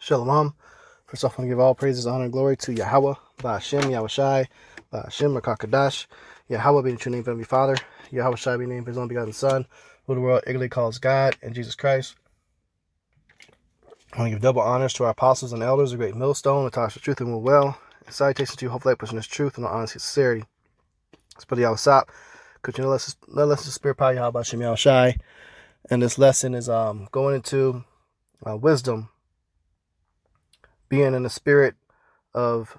Shalom. First off, I want to give all praises, honor, and glory to Yahweh, Ba'ashem, Yahushai, Ba'ashem, Rakakadash, Yahweh being the true name of Heavenly Father, Yahushai being named His own begotten Son, who the world ignorantly calls God, and Jesus Christ. I want to give double honors to our apostles and elders, the great millstone, the Tasha truth and will well, and salutations to you, hopefully pushing this truth and honesty and sincerity. Let's put Yahweh continue to let us the spirit power Yahweh Ba'ashem, Yahushai, and this lesson is going into wisdom, being in the spirit of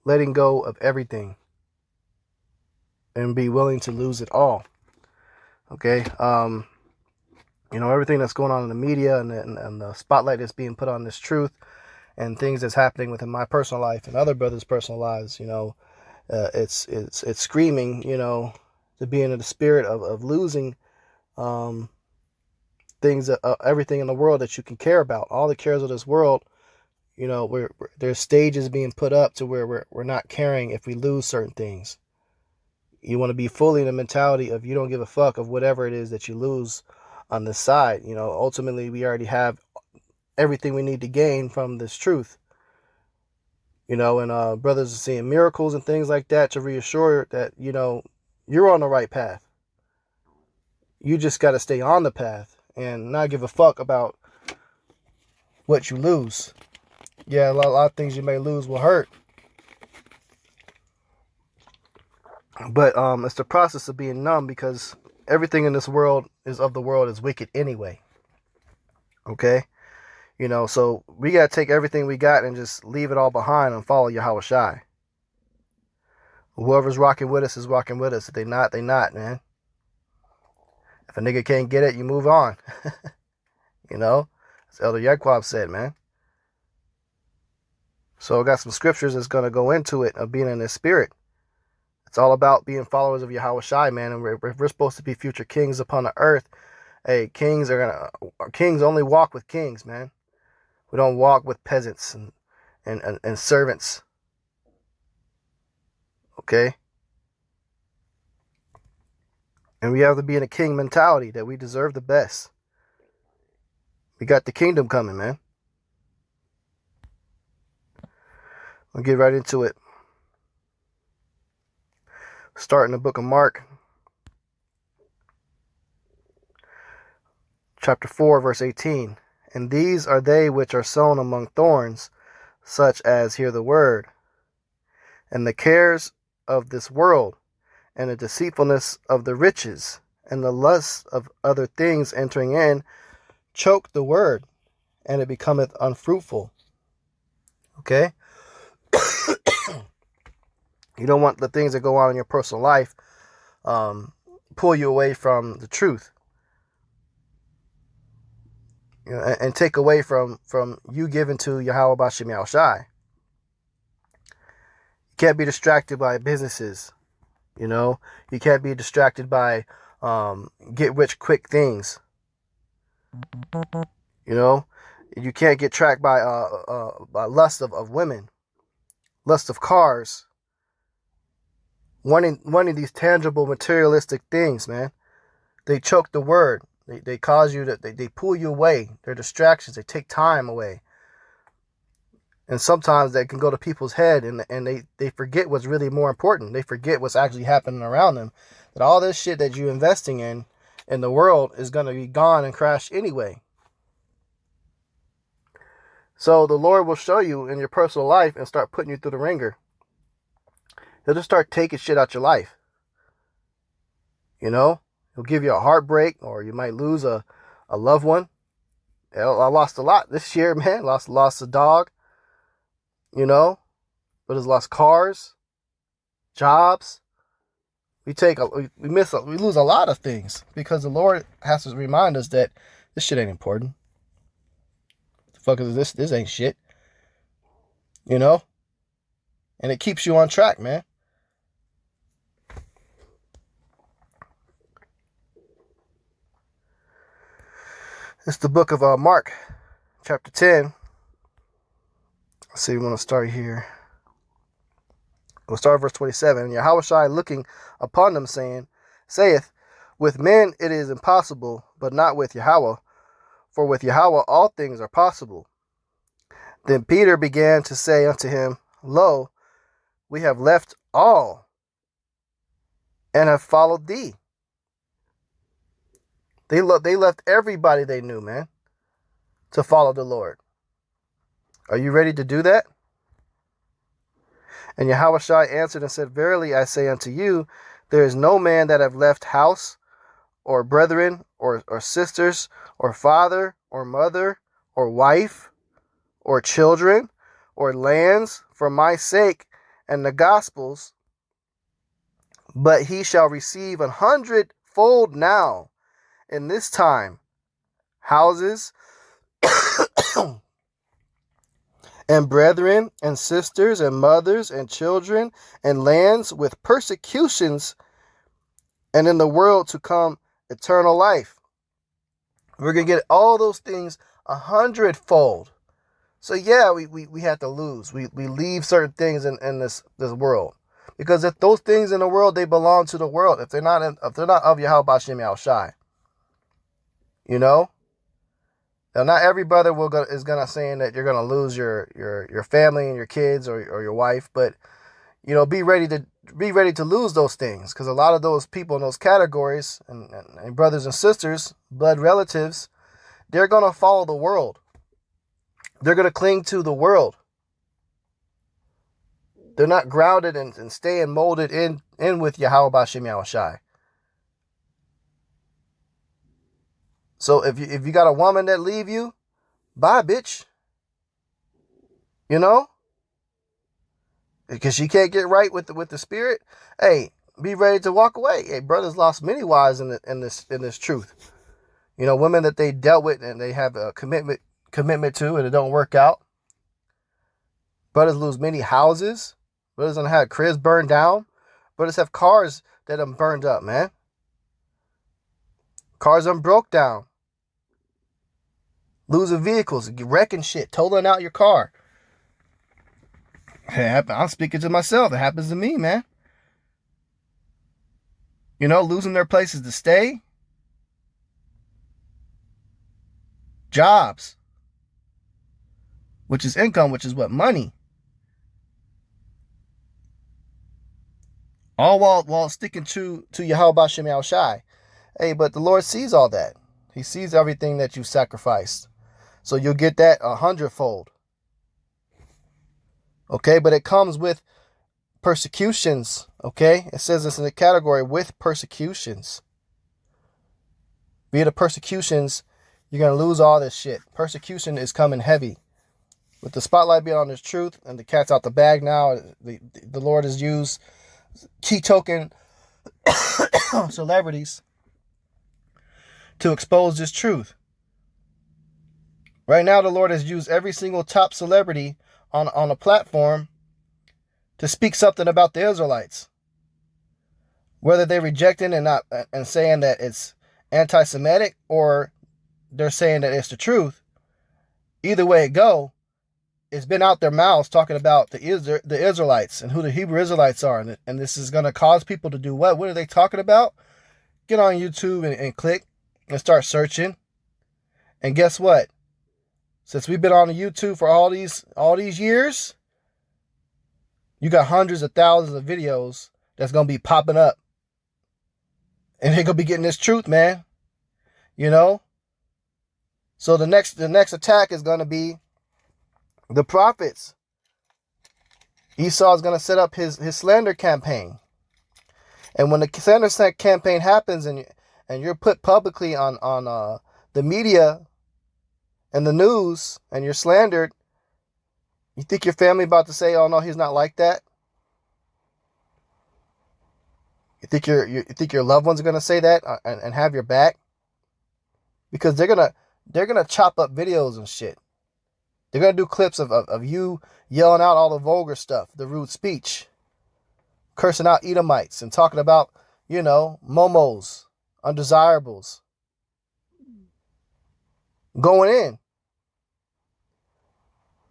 letting go of everything and be willing to lose it all. Okay. Everything that's going on in the media and the spotlight that's being put on this truth and things that's happening within my personal life and other brothers' personal lives, it's screaming, to be in the spirit of losing things, everything in the world that you can care about, all the cares of this world. There's stages being put up to where we're not caring if we lose certain things. You want to be fully in the mentality of you don't give a fuck of whatever it is that you lose on this side. Ultimately, we already have everything we need to gain from this truth. And brothers are seeing miracles and things like that to reassure that, you're on the right path. You just got to stay on the path and not give a fuck about what you lose. Yeah, a lot of things you may lose will hurt. But it's the process of being numb, because everything in this world is wicked anyway. Okay? So we got to take everything we got and just leave it all behind and follow Yahushai. Whoever's rocking with us is rocking with us. If they not, they not, man. If a nigga can't get it, you move on. As Elder Yaquab said, man. So I got some scriptures that's going to go into it, of being in this spirit. It's all about being followers of Yahushai, man. And we're supposed to be future kings upon the earth. Hey, kings only walk with kings, man. We don't walk with peasants and servants. Okay? And we have to be in a king mentality that we deserve the best. We got the kingdom coming, man. We'll get right into it. Start in the book of Mark, chapter 4, verse 18. And these are they which are sown among thorns, such as hear the word, and the cares of this world, and the deceitfulness of the riches, and the lust of other things entering in, choke the word, and it becometh unfruitful. Okay? You don't want the things that go on in your personal life pull you away from the truth. And take away from you giving to Yahweh Ba'ashem Yahushai. You can't be distracted by businesses. You can't be distracted by get rich quick things. You can't get tracked by lust of women, lust of cars, wanting these tangible materialistic things, man. They choke the word. They cause you to, they pull you away. They're distractions. They take time away. And sometimes they can go to people's head and they forget what's really more important. They forget what's actually happening around them. That all this shit that you're investing in the world is going to be gone and crash anyway. So the Lord will show you in your personal life and start putting you through the ringer. He'll just start taking shit out your life. He'll give you a heartbreak, or you might lose a loved one. I lost a lot this year, man. Lost a dog. But it's lost cars, jobs. We lose a lot of things because the Lord has to remind us that this shit ain't important. The fuck is this? This ain't shit. And it keeps you on track, man. It's the book of Mark, chapter 10. Let's see, we want to start here. We'll start verse 27. And Yahushua looking upon them, saith, with men it is impossible, but not with Yahweh. For with Yahweh all things are possible. Then Peter began to say unto him, Lo, we have left all and have followed thee. They left everybody they knew, man, to follow the Lord. Are you ready to do that? And Yahushua answered and said, Verily I say unto you, there is no man that have left house, or brethren, or sisters, or father, or mother, or wife, or children, or lands, for my sake and the gospel's, but he shall receive 100-fold now in this time, houses, and brethren, and sisters, and mothers, and children, and lands, with persecutions, and in the world to come eternal life. We're going to get all those things 100-fold. So yeah, we have to lose. We leave certain things in this world. Because if those things in the world, they belong to the world. If they're not of Yahweh Shem Yahushai. You know? Now, not every brother is gonna saying that you're gonna lose your family and your kids or your wife, but you know, be ready to lose those things, because a lot of those people in those categories and brothers and sisters, blood relatives, they're gonna follow the world. They're gonna cling to the world. They're not grounded and staying molded in with Yahweh B'Shem Yahushai. So if you got a woman that leave you, bye, bitch. You know? Because she can't get right with the spirit. Hey, be ready to walk away. Hey, brothers lost many wives in this truth. You know, women that they dealt with and they have a commitment to, and it don't work out. Brothers lose many houses. Brothers don't have cribs burned down. Brothers have cars that are burned up, man. Cars are broke down. Losing vehicles, wrecking shit, totaling out your car. I'm speaking to myself. It happens to me, man. You know, losing their places to stay. Jobs. Which is income, which is what? Money. All while sticking to Yahweh B'Shem Yahushai. Hey, but the Lord sees all that. He sees everything that you sacrificed. So you'll get that 100-fold. Okay, but it comes with persecutions. Okay, it says this in the category with persecutions. Via the persecutions, you're going to lose all this shit. Persecution is coming heavy. With the spotlight being on this truth and the cat's out the bag now, the Lord has used key token celebrities to expose this truth. Right now, the Lord has used every single top celebrity on a platform to speak something about the Israelites. Whether they're rejecting and saying that it's anti-Semitic, or they're saying that it's the truth. Either way it go, it's been out their mouths talking about the Israelites and who the Hebrew Israelites are. And this is going to cause people to do what? What are they talking about? Get on YouTube and click and start searching. And guess what? Since we've been on the YouTube for all these years, you got hundreds of thousands of videos that's going to be popping up. And they're going to be getting this truth, man. You know? So the next attack is going to be the prophets. Esau is going to set up his slander campaign. And when the slander campaign happens and you're put publicly on the media and the news and you're slandered, you think your family about to say, "Oh no, he's not like that"? You think your loved ones are going to say that and have your back? Because they're gonna chop up videos and shit. They're going to do clips of you yelling out all the vulgar stuff, the rude speech, cursing out Edomites and talking about, you know, momos, undesirables, going in.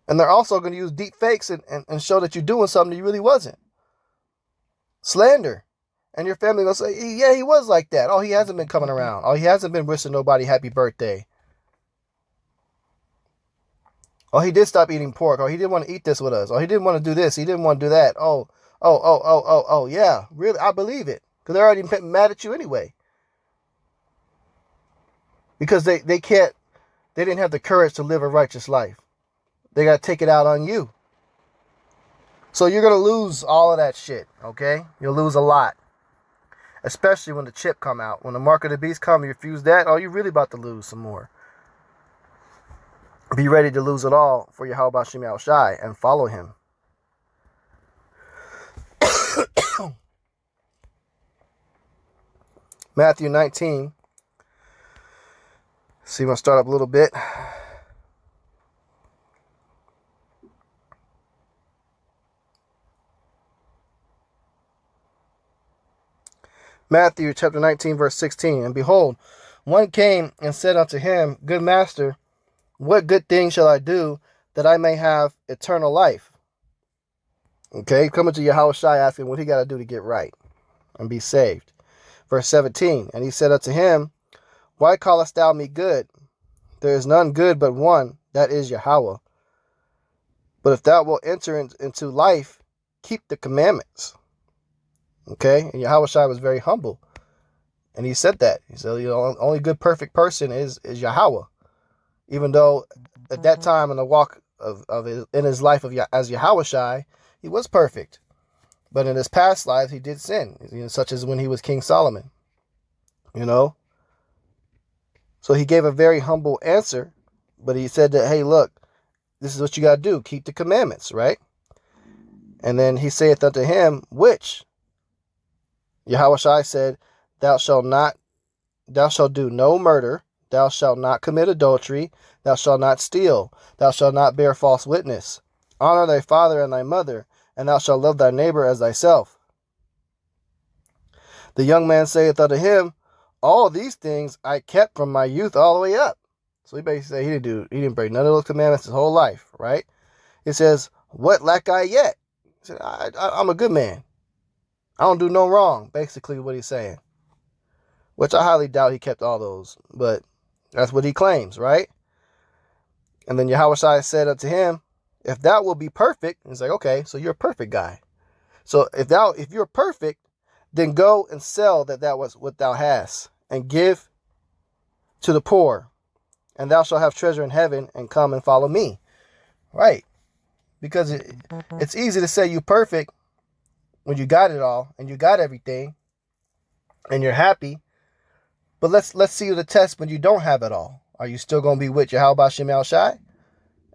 And they're also going to use deep fakes and show that you're doing something you really wasn't. Slander. And your family going to say, yeah, he was like that. Oh, he hasn't been coming around. Oh, he hasn't been wishing nobody happy birthday. Oh, he did stop eating pork. Oh, he didn't want to eat this with us. Oh, he didn't want to do this. He didn't want to do that. Oh, yeah. Really, I believe it. Because they're already mad at you anyway. Because they didn't have the courage to live a righteous life. They got to take it out on you. So you're going to lose all of that shit, okay? You'll lose a lot. Especially when the chip come out. When the mark of the beast come, you refuse that, oh, you're really about to lose some more. Be ready to lose it all for Yahweh Bashim Yahushai and follow him. Matthew 19. See, I'm going to start up a little bit. Matthew chapter 19, verse 16. And behold, one came and said unto him, Good master, what good thing shall I do that I may have eternal life? Okay, coming to Yahushua asking what he got to do to get right and be saved. Verse 17. And he said unto him, Why callest thou me good? There is none good but one, that is Yahweh. But if thou wilt enter into life, keep the commandments. Okay, and Yahushua was very humble. And he said that. He said, only good, perfect person is Yahweh. Even though at that time in the walk in his life as Yahushua, he was perfect. But in his past life, he did sin, such as when he was King Solomon. So he gave a very humble answer, but he said that, hey, look, this is what you got to do. Keep the commandments, right? And then he saith unto him, which? Yahushua said, Thou shalt do no murder, thou shalt not commit adultery, thou shalt not steal, thou shalt not bear false witness. Honor thy father and thy mother, and thou shalt love thy neighbor as thyself. The young man saith unto him, All these things I kept from my youth all the way up. So he basically said he didn't break none of those commandments his whole life, right? It says, What lack I yet? He said, I'm a good man. I don't do no wrong, basically what he's saying. Which I highly doubt he kept all those, but that's what he claims, right? And then Yahushua said unto him, If thou wilt be perfect, he's like, okay, so you're a perfect guy. So if you're perfect, then go and sell that was what thou hast, and give to the poor, and thou shalt have treasure in heaven, and come and follow me. Right? Because it's easy to say you perfect when you got it all, and you got everything, and you're happy. But let's see the test when you don't have it all. Are you still going to be with Yahweh Bashim Yahushai?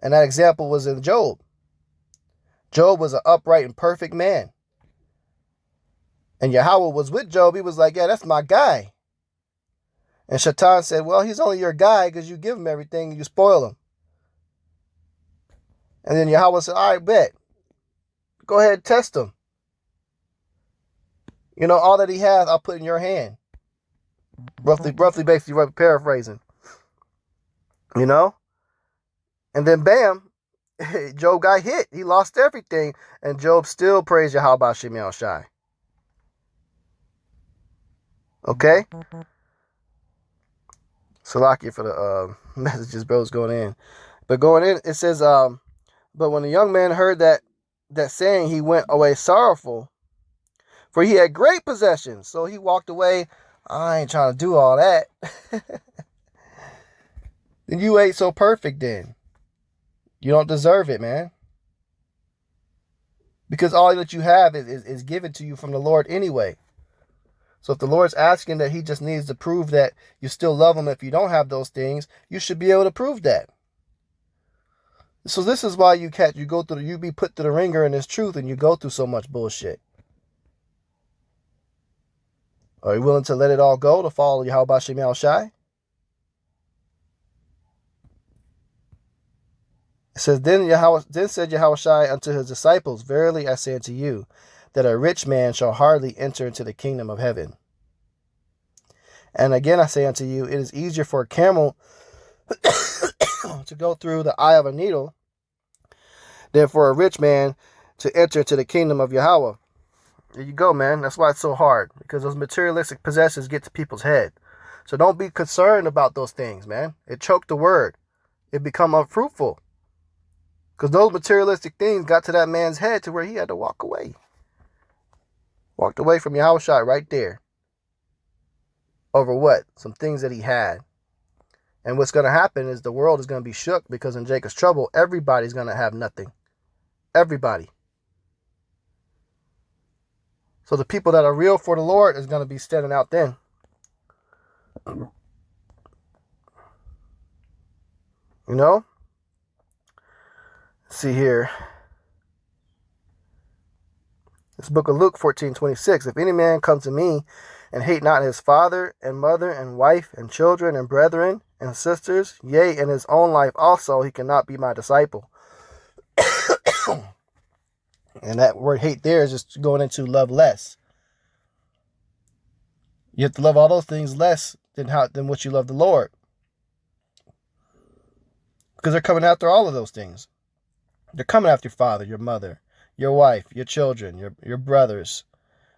And that example was in Job. Job was an upright and perfect man. And Yahweh was with Job. He was like, yeah, that's my guy. And Shaitan said, well, he's only your guy because you give him everything and you spoil him. And then Yahweh said, all right, bet. Go ahead and test him. All that he has, I'll put in your hand. Roughly, basically, paraphrasing. And then bam, Job got hit. He lost everything. And Job still praised Yahweh Bashim Yahushai. Okay? Salakia for the messages bro's going in. But going in, it says, but when the young man heard that saying, he went away sorrowful, for he had great possessions. So he walked away. I ain't trying to do all that. Then you ain't so perfect then. You don't deserve it, man. Because all that you have is given to you from the Lord anyway. So if the Lord's asking that he just needs to prove that you still love him if you don't have those things, you should be able to prove that. So this is why you be put through the ringer in this truth and you go through so much bullshit. Are you willing to let it all go to follow Yahweh Bashim Yahushai? It says, Then said Yahushai unto his disciples, Verily I say unto you, that a rich man shall hardly enter into the kingdom of heaven. And again I say unto you, it is easier for a camel to go through the eye of a needle than for a rich man to enter into the kingdom of Yahweh. There you go, man. That's why it's so hard, because those materialistic possessions get to people's head. So don't be concerned about those things, man. It choked the word. It become unfruitful. Because those materialistic things got to that man's head to where he had to walk away. Walked away from Yahushua right there. Over what? Some things that he had. And what's going to happen is the world is going to be shook, because in Jacob's trouble, everybody's going to have nothing. Everybody. So the people that are real for the Lord is going to be standing out then. You know? Let's see here. This book of Luke 14:26. If any man come to me and hate not his father and mother and wife and children and brethren and sisters, yea, and his own life also, he cannot be my disciple. And that word hate there is just going into love less. You have to love all those things less than what you love the Lord. Because they're coming after all of those things. They're coming after your father, your mother, your wife, your children, your brothers,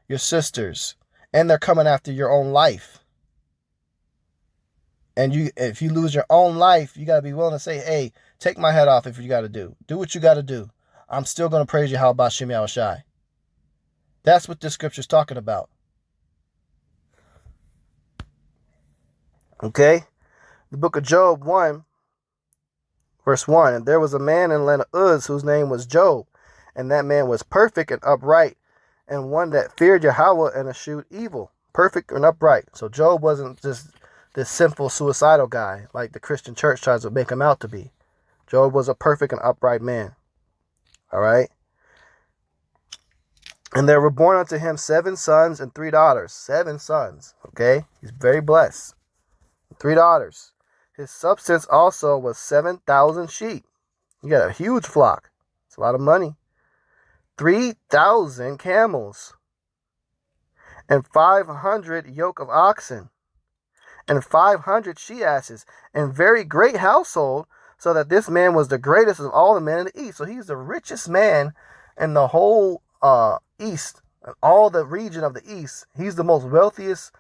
your sisters. And they're coming after your own life. And if you lose your own life, you got to be willing to say, hey, take my head off if you got to do. Do what you got to do. I'm still going to praise you, how about Shem Yahushai. That's what this scripture is talking about. Okay? The book of Job 1, verse 1. And there was a man in the land of Uz whose name was Job. And that man was perfect and upright, and one that feared Yahweh and eschewed evil. Perfect and upright. So Job wasn't just this sinful, suicidal guy like the Christian church tries to make him out to be. Job was a perfect and upright man. All right? And there were born unto him 7 sons and 3 daughters. 7 sons. Okay? He's very blessed. 3 daughters. His substance also was 7,000 sheep. You got a huge flock. It's a lot of money. 3,000 camels. And 500 yoke of oxen. And 500 she-asses. And very great household, so that this man was the greatest of all the men in the east. So he's the richest man in the whole east. All the region of the east. He's the most wealthiest,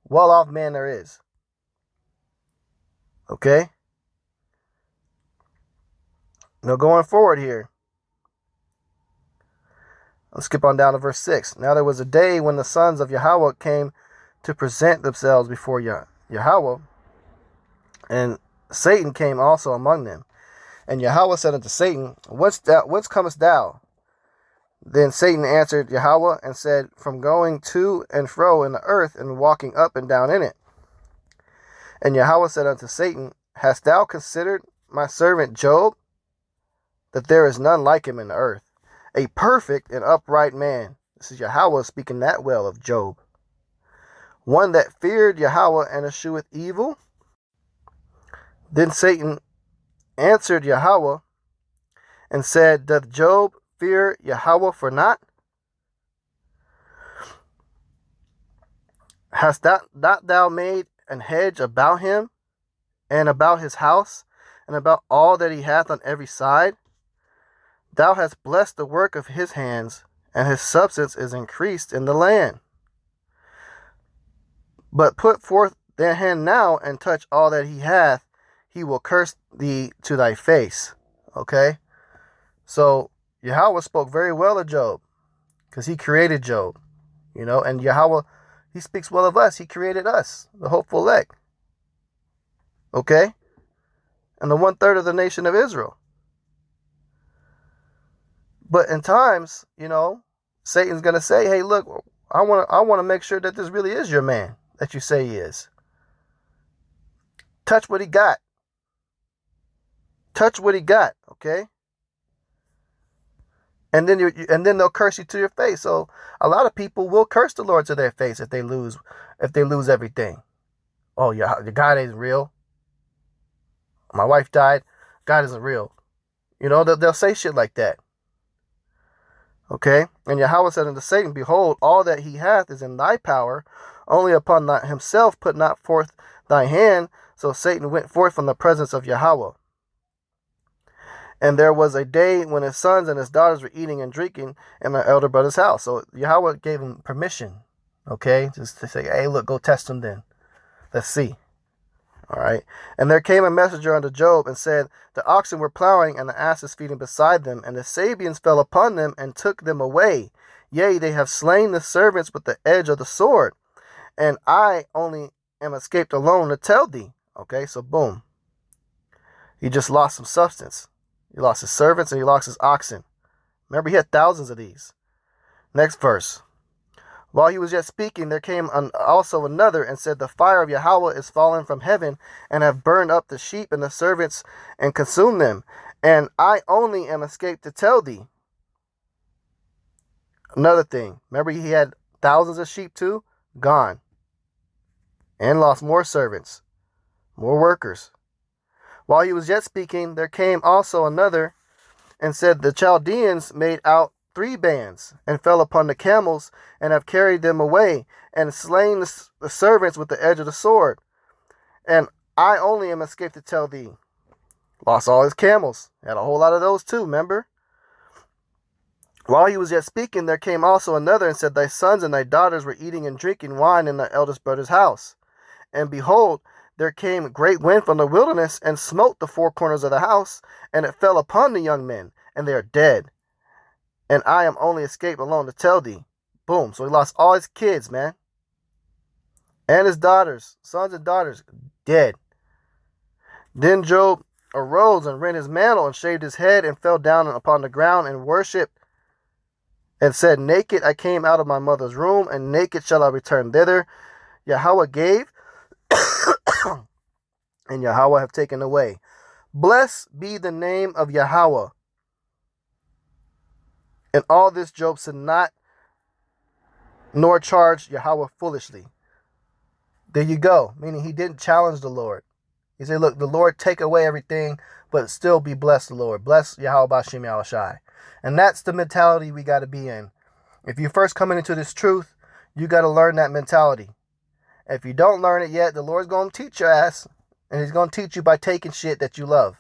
well-off man there is. Okay? Now going forward here. Let's skip on down to verse 6. Now there was a day when the sons of Yahweh came to present themselves before Yahweh, and Satan came also among them. And Yahweh said unto Satan, Whence comest thou? Then Satan answered Yahweh and said, From going to and fro in the earth, and walking up and down in it. And Yahweh said unto Satan, Hast thou considered my servant Job, that there is none like him in the earth, a perfect and upright man? This is Yahweh speaking that well of Job. One that feared Yahweh and escheweth evil. Then Satan answered Yahweh and said, Doth Job fear Yahweh for naught? Hast not thou made an hedge about him, and about his house, and about all that he hath on every side? Thou hast blessed the work of his hands, and his substance is increased in the land. But put forth thy hand now, and touch all that he hath, he will curse thee to thy face. Okay? So, Yahweh spoke very well of Job, because he created Job. You know, and Yahweh, he speaks well of us. He created us, the hopeful elect. Okay? And the 1/3 of the nation of Israel. But in times, you know, Satan's going to say, hey, look, I want to make sure that this really is your man that you say he is. Touch what he got. Touch what he got, okay? And then they'll curse you to your face. So a lot of people will curse the Lord to their face if they lose everything. Oh, yeah, God isn't real. My wife died. God isn't real. You know, they'll say shit like that. Okay? And Yahweh said unto Satan, Behold, all that he hath is in thy power. Only upon himself put not forth thy hand. So Satan went forth from the presence of Yahweh. And there was a day when his sons and his daughters were eating and drinking in their elder brother's house. So Yahweh gave him permission. Okay? Just to say, hey, look, go test them then. Let's see. All right. And there came a messenger unto Job and said, the oxen were plowing and the asses feeding beside them, and the Sabeans fell upon them and took them away. Yea, they have slain the servants with the edge of the sword, and I only am escaped alone to tell thee. Okay, so boom. He just lost some substance. He lost his servants and he lost his oxen. Remember, he had thousands of these. Next verse. While he was yet speaking, there came also another and said, the fire of Yahweh is fallen from heaven and have burned up the sheep and the servants and consumed them. And I only am escaped to tell thee. Another thing. Remember, he had thousands of sheep too? Gone. And lost more servants, more workers. While he was yet speaking, there came also another and said, the Chaldeans made out 3 bands and fell upon the camels and have carried them away and slain the servants with the edge of the sword. And I only am escaped to tell thee. Lost all his camels. Had a whole lot of those too, remember? While he was yet speaking, there came also another and said, thy sons and thy daughters were eating and drinking wine in thy eldest brother's house. And behold, there came a great wind from the wilderness and smote the 4 corners of the house, and it fell upon the young men, and they are dead. And I am only escaped alone to tell thee. Boom. So he lost all his kids, man. And his daughters, sons and daughters, dead. Then Job arose and rent his mantle and shaved his head and fell down upon the ground and worshipped and said, naked I came out of my mother's womb, and naked shall I return thither. Yahweh gave, and Yahweh have taken away. Blessed be the name of Yahweh. And all this Job said not, nor charged Yahweh foolishly. There you go. Meaning he didn't challenge the Lord. He said, look, the Lord take away everything, but still be blessed the Lord. Bless Yahweh B'Shem Yahushai. And that's the mentality we got to be in. If you're first coming into this truth, you got to learn that mentality. If you don't learn it yet, the Lord's going to teach your ass. And he's going to teach you by taking shit that you love.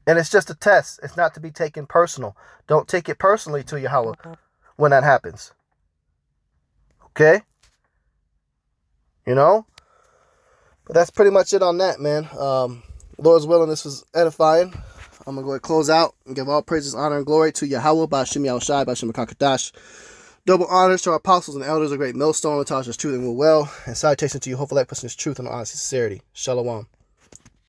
And it's just a test. It's not to be taken personal. Don't take it personally to Yahweh when that happens. Okay? You know? But that's pretty much it on that, man. Lord's willing, this was edifying. I'm going to go ahead and close out and give all praises, honor, and glory to Yahweh, B'Shem Yahushai, B'Shem Kakadash. Double honors to our apostles and elders, a great millstone, which taught us truth and will well. And salutation to you, hopefully, that person is truth and honesty, sincerity. Shalom.